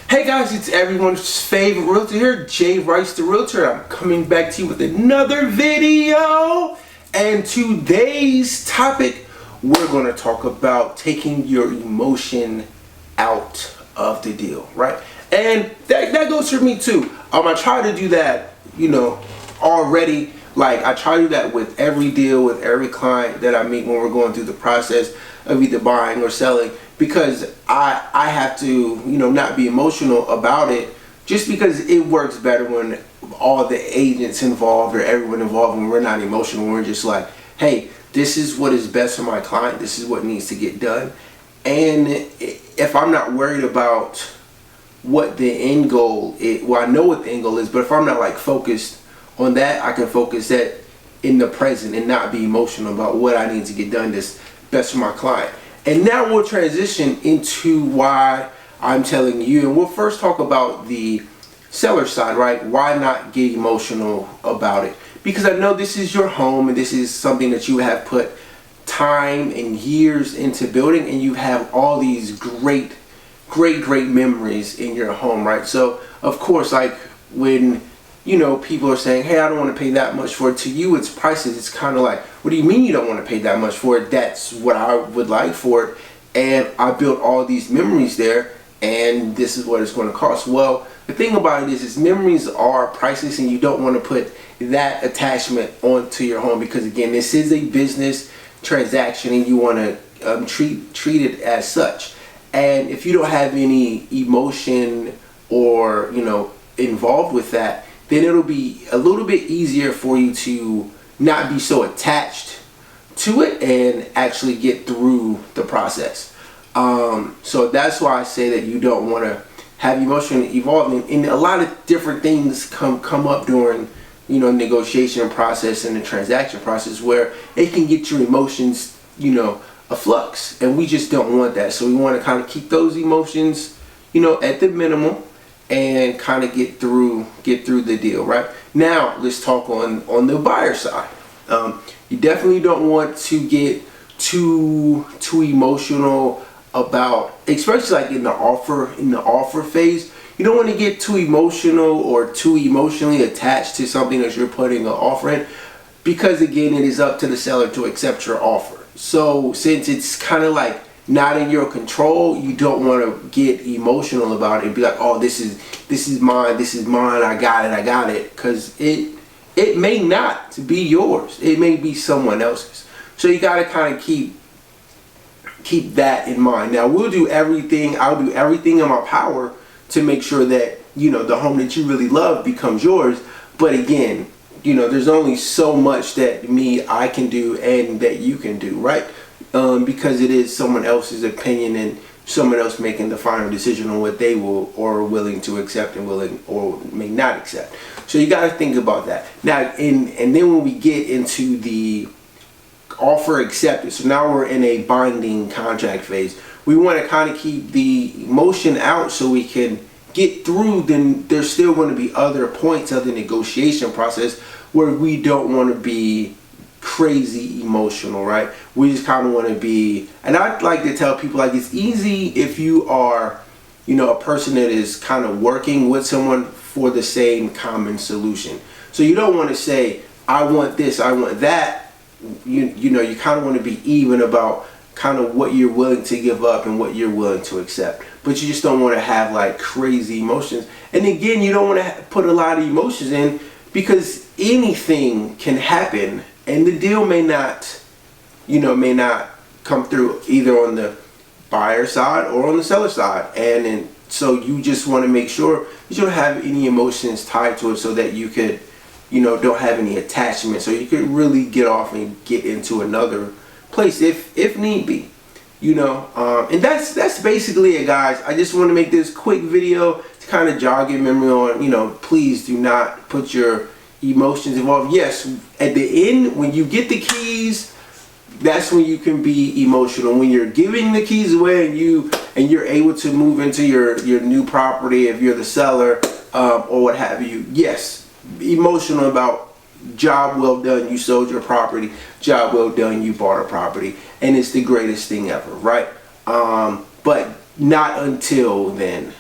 Hey guys, it's everyone's favorite realtor here, Jay Rice the Realtor. I'm coming back to you with another video. And today's topic, we're going to talk about taking your emotion out of the deal, right? And that goes for me too. I try to do that, already. Like I try to do that with every deal, with every client that I meet when we're going through the process of either buying or selling, because I have to, not be emotional about it, just because it works better when all the agents involved or everyone involved, when we're not emotional, we're just like, hey, this is what is best for my client, this is what needs to get done. And if I'm not worried about what the end goal is, well, I know what the end goal is, but if I'm not like focused on that, I can focus that in the present and not be emotional about what I need to get done that's best for my client. And now we'll transition into why I'm telling you, and we'll first talk about the seller side, right? Why not get emotional about it? Because I know this is your home and this is something that you have put time and years into building, and you have all these great memories in your home, right? So of course, like when people are saying, hey, I don't want to pay that much for it. To you, it's prices. It's kind of like, what do you mean you don't want to pay that much for it? That's what I would like for it. And I built all these memories there, and this is what it's going to cost. Well, the thing about it is memories are priceless, and you don't want to put that attachment onto your home, because again, this is a business transaction, and you want to treat it as such. And if you don't have any emotion or, involved with that, then it'll be a little bit easier for you to not be so attached to it and actually get through the process. So that's why I say that you don't want to have emotion involved. And a lot of different things come up during, negotiation process and the transaction process, where it can get your emotions, a flux. And we just don't want that. So we want to kind of keep those emotions, at the minimum, and kind of get through the deal. Right now, let's talk on the buyer side. You definitely don't want to get too emotional about, especially like in the offer phase. You don't want to get too emotional or too emotionally attached to something that you're putting an offer in, because again, it is up to the seller to accept your offer. So since it's kind of like not in your control, you don't want to get emotional about it and be like, oh, this is mine, I got it, because it may not be yours, it may be someone else's. So you got to kind of keep that in mind. Now I'll do everything in my power to make sure that the home that you really love becomes yours. But again, there's only so much that I can do and that you can do, right? Because it is someone else's opinion and someone else making the final decision on what they will or are willing to accept and willing or may not accept. So you got to think about that. Now, and then when we get into the offer acceptance, so now we're in a binding contract phase. We want to kind of keep the emotion out so we can get through. Then there's still going to be other points of the negotiation process where we don't want to be crazy emotional, right? We just kind of want to be, and I'd like to tell people, like, it's easy if you are, a person that is kind of working with someone for the same common solution. So you don't want to say, I want this, I want that. You kind of want to be even about kind of what you're willing to give up and what you're willing to accept. But you just don't want to have like crazy emotions. And again, you don't want to put a lot of emotions in, because anything can happen. And the deal may not come through either on the buyer side or on the seller side. And so you just want to make sure that you don't have any emotions tied to it, so that you could, don't have any attachment. So you could really get off and get into another place if need be. And that's basically it, guys. I just want to make this quick video to kind of jog your memory on, please do not put your emotions involved. Yes, at the end, when you get the keys, that's when you can be emotional. When you're giving the keys away and you're able to move into your new property, if you're the seller, or what have you, yes, emotional about job well done, you sold your property, job well done, you bought a property, and it's the greatest thing ever, right? But not until then.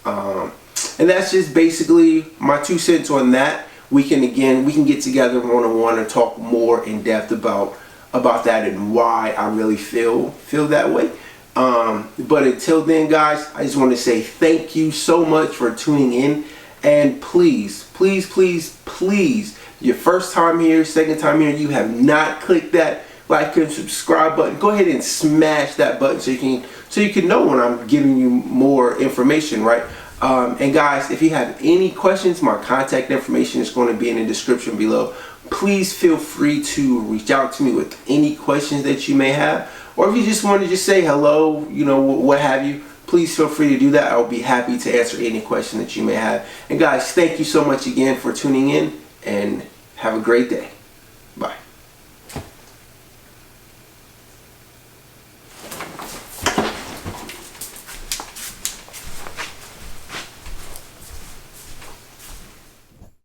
And that's just basically my 2 cents on that. We can get together one-on-one and talk more in depth about that and why I really feel that way. But until then, guys, I just want to say thank you so much for tuning in. And please, please, please, please, your first time here, second time here, you have not clicked that like and subscribe button, go ahead and smash that button so you can know when I'm giving you more information, right? And guys, if you have any questions, my contact information is going to be in the description below. Please feel free to reach out to me with any questions that you may have, or if you just want to just say hello, you know, what have you, please feel free to do that. I'll be happy to answer any question that you may have. And guys, thank you so much again for tuning in, and have a great day.